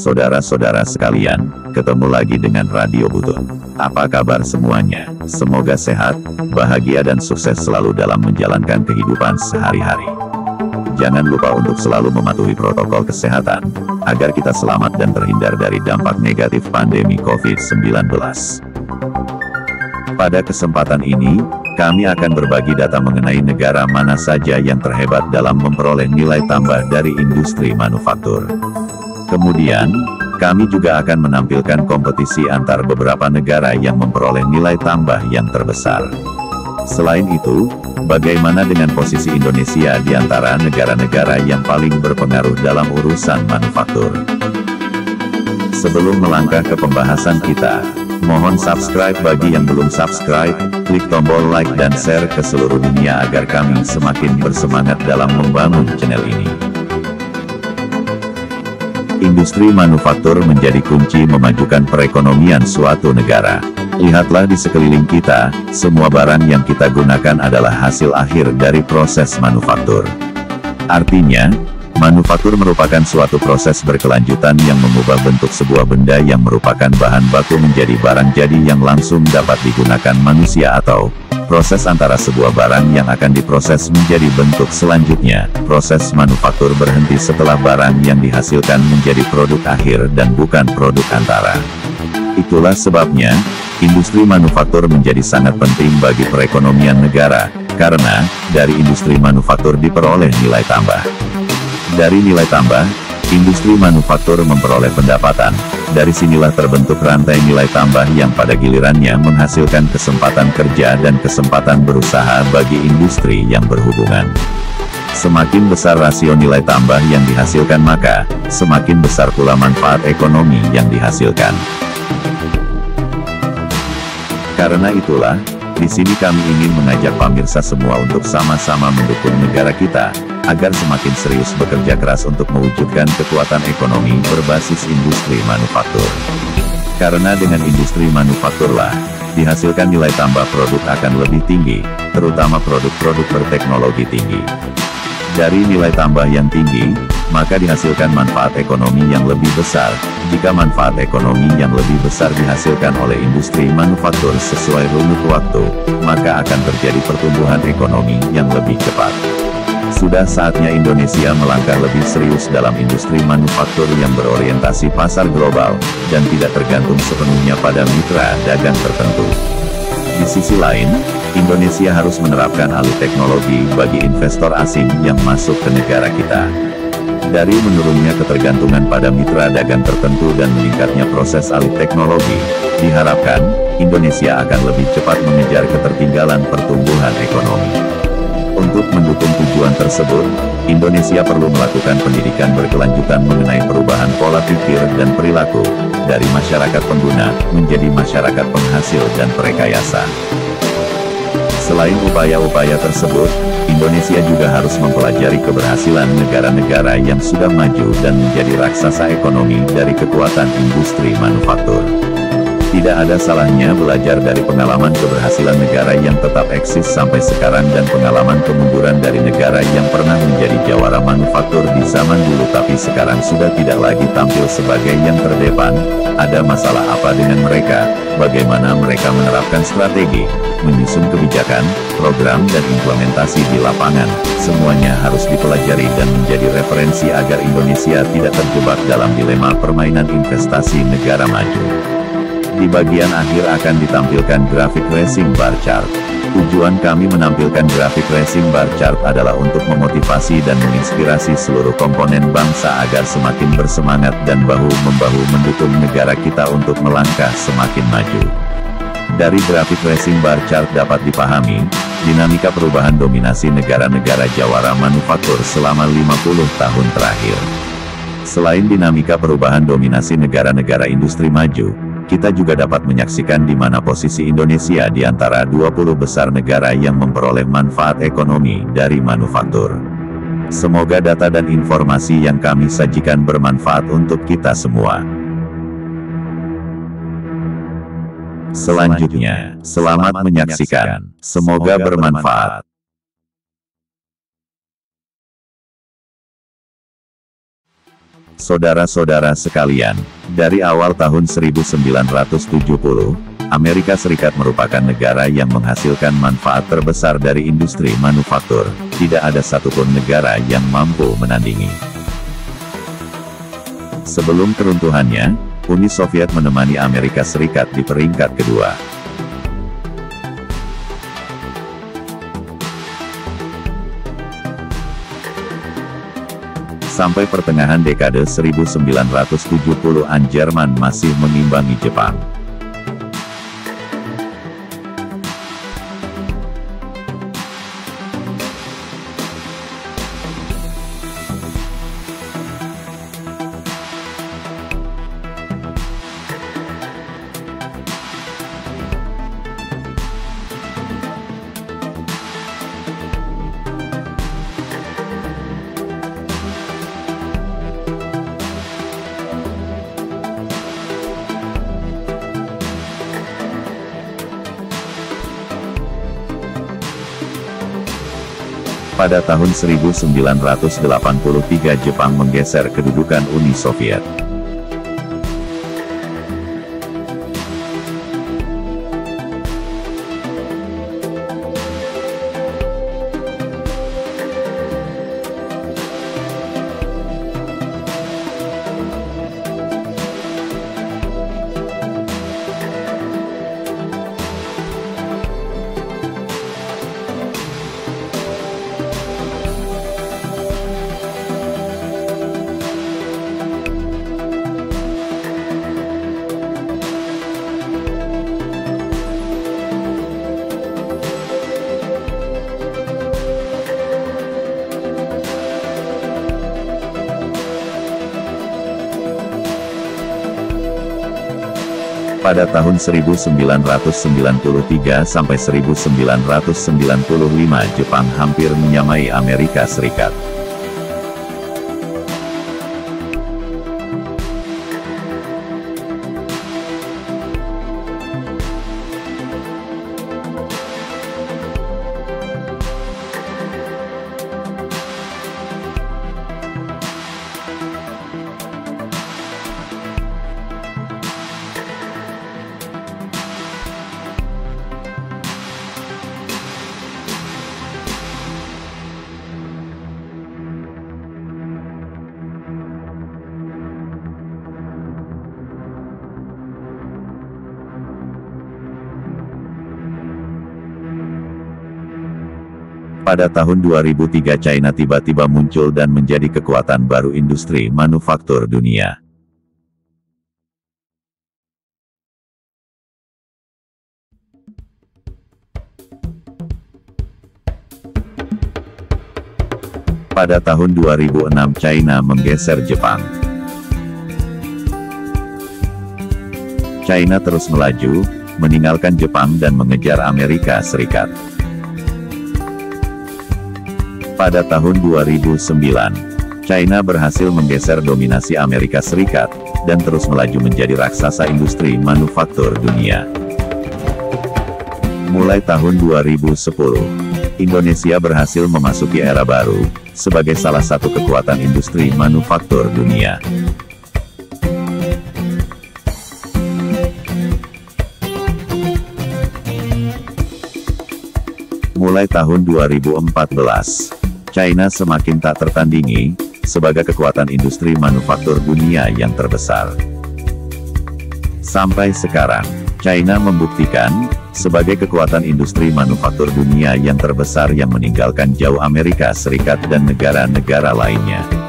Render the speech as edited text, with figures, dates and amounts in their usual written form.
Saudara-saudara sekalian, ketemu lagi dengan Radio Butut. Apa kabar semuanya? Semoga sehat, bahagia dan sukses selalu dalam menjalankan kehidupan sehari-hari. Jangan lupa untuk selalu mematuhi protokol kesehatan, agar kita selamat dan terhindar dari dampak negatif pandemi COVID-19. Pada kesempatan ini, kami akan berbagi data mengenai negara mana saja yang terhebat dalam memperoleh nilai tambah dari industri manufaktur. Kemudian, kami juga akan menampilkan kompetisi antar beberapa negara yang memperoleh nilai tambah yang terbesar. Selain itu, bagaimana dengan posisi Indonesia di antara negara-negara yang paling berpengaruh dalam urusan manufaktur? Sebelum melangkah ke pembahasan kita, mohon subscribe bagi yang belum subscribe, klik tombol like dan share ke seluruh dunia agar kami semakin bersemangat dalam membangun channel ini. Industri manufaktur menjadi kunci memajukan perekonomian suatu negara. Lihatlah di sekeliling kita, semua barang yang kita gunakan adalah hasil akhir dari proses manufaktur. Artinya, manufaktur merupakan suatu proses berkelanjutan yang mengubah bentuk sebuah benda yang merupakan bahan baku menjadi barang jadi yang langsung dapat digunakan manusia, atau proses antara sebuah barang yang akan diproses menjadi bentuk selanjutnya. Proses manufaktur berhenti setelah barang yang dihasilkan menjadi produk akhir dan bukan produk antara. Itulah sebabnya, industri manufaktur menjadi sangat penting bagi perekonomian negara, karena dari industri manufaktur diperoleh nilai tambah. Dari nilai tambah, industri manufaktur memperoleh pendapatan. Dari sinilah terbentuk rantai nilai tambah yang pada gilirannya menghasilkan kesempatan kerja dan kesempatan berusaha bagi industri yang berhubungan. Semakin besar rasio nilai tambah yang dihasilkan, maka semakin besar pula manfaat ekonomi yang dihasilkan. Karena itulah, di sini kami ingin mengajak pemirsa semua untuk sama-sama mendukung negara kita, agar semakin serius bekerja keras untuk mewujudkan kekuatan ekonomi berbasis industri manufaktur. Karena dengan industri manufakturlah, dihasilkan nilai tambah produk akan lebih tinggi, terutama produk-produk berteknologi tinggi. Dari nilai tambah yang tinggi, maka dihasilkan manfaat ekonomi yang lebih besar. Jika manfaat ekonomi yang lebih besar dihasilkan oleh industri manufaktur sesuai runut waktu, maka akan terjadi pertumbuhan ekonomi yang lebih cepat. Sudah saatnya Indonesia melangkah lebih serius dalam industri manufaktur yang berorientasi pasar global, dan tidak tergantung sepenuhnya pada mitra dagang tertentu. Di sisi lain, Indonesia harus menerapkan alih teknologi bagi investor asing yang masuk ke negara kita. Dari menurunnya ketergantungan pada mitra dagang tertentu dan meningkatnya proses alih teknologi, diharapkan, Indonesia akan lebih cepat mengejar ketertinggalan pertumbuhan ekonomi. Untuk mendukung tujuan tersebut, Indonesia perlu melakukan pendidikan berkelanjutan mengenai perubahan pola pikir dan perilaku, dari masyarakat pengguna, menjadi masyarakat penghasil dan perekayasa. Selain upaya-upaya tersebut, Indonesia juga harus mempelajari keberhasilan negara-negara yang sudah maju dan menjadi raksasa ekonomi dari kekuatan industri manufaktur. Tidak ada salahnya belajar dari pengalaman keberhasilan negara yang tetap eksis sampai sekarang dan pengalaman kemunduran dari negara yang pernah menjadi jawara manufaktur di zaman dulu tapi sekarang sudah tidak lagi tampil sebagai yang terdepan. Ada masalah apa dengan mereka? Bagaimana mereka menerapkan strategi, menyusun kebijakan, program dan implementasi di lapangan? Semuanya harus dipelajari dan menjadi referensi agar Indonesia tidak terjebak dalam dilema permainan investasi negara maju. Di bagian akhir akan ditampilkan grafik racing bar chart. Tujuan kami menampilkan grafik racing bar chart adalah untuk memotivasi dan menginspirasi seluruh komponen bangsa agar semakin bersemangat dan bahu-membahu mendukung negara kita untuk melangkah semakin maju. Dari grafik racing bar chart dapat dipahami, dinamika perubahan dominasi negara-negara jawara manufaktur selama 50 tahun terakhir. Selain dinamika perubahan dominasi negara-negara industri maju, kita juga dapat menyaksikan di mana posisi Indonesia di antara 20 besar negara yang memperoleh manfaat ekonomi dari manufaktur. Semoga data dan informasi yang kami sajikan bermanfaat untuk kita semua. Selanjutnya, selamat menyaksikan. Semoga bermanfaat. Saudara-saudara sekalian, dari awal tahun 1970, Amerika Serikat merupakan negara yang menghasilkan manfaat terbesar dari industri manufaktur. Tidak ada satupun negara yang mampu menandingi. Sebelum keruntuhannya, Uni Soviet menemani Amerika Serikat di peringkat kedua. Sampai pertengahan dekade 1970-an Jerman masih mengimbangi Jepang. Pada tahun 1983 Jepang menggeser kedudukan Uni Soviet. Pada tahun 1993 sampai 1995 Jepang hampir menyamai Amerika Serikat. Pada tahun 2003 China tiba-tiba muncul dan menjadi kekuatan baru industri manufaktur dunia. Pada tahun 2006 China menggeser Jepang. China terus melaju, meninggalkan Jepang dan mengejar Amerika Serikat. Pada tahun 2009, China berhasil menggeser dominasi Amerika Serikat, dan terus melaju menjadi raksasa industri manufaktur dunia. Mulai tahun 2010, Indonesia berhasil memasuki era baru, sebagai salah satu kekuatan industri manufaktur dunia. Mulai tahun 2014, China semakin tak tertandingi, sebagai kekuatan industri manufaktur dunia yang terbesar. Sampai sekarang, China membuktikan, sebagai kekuatan industri manufaktur dunia yang terbesar yang meninggalkan jauh Amerika Serikat dan negara-negara lainnya.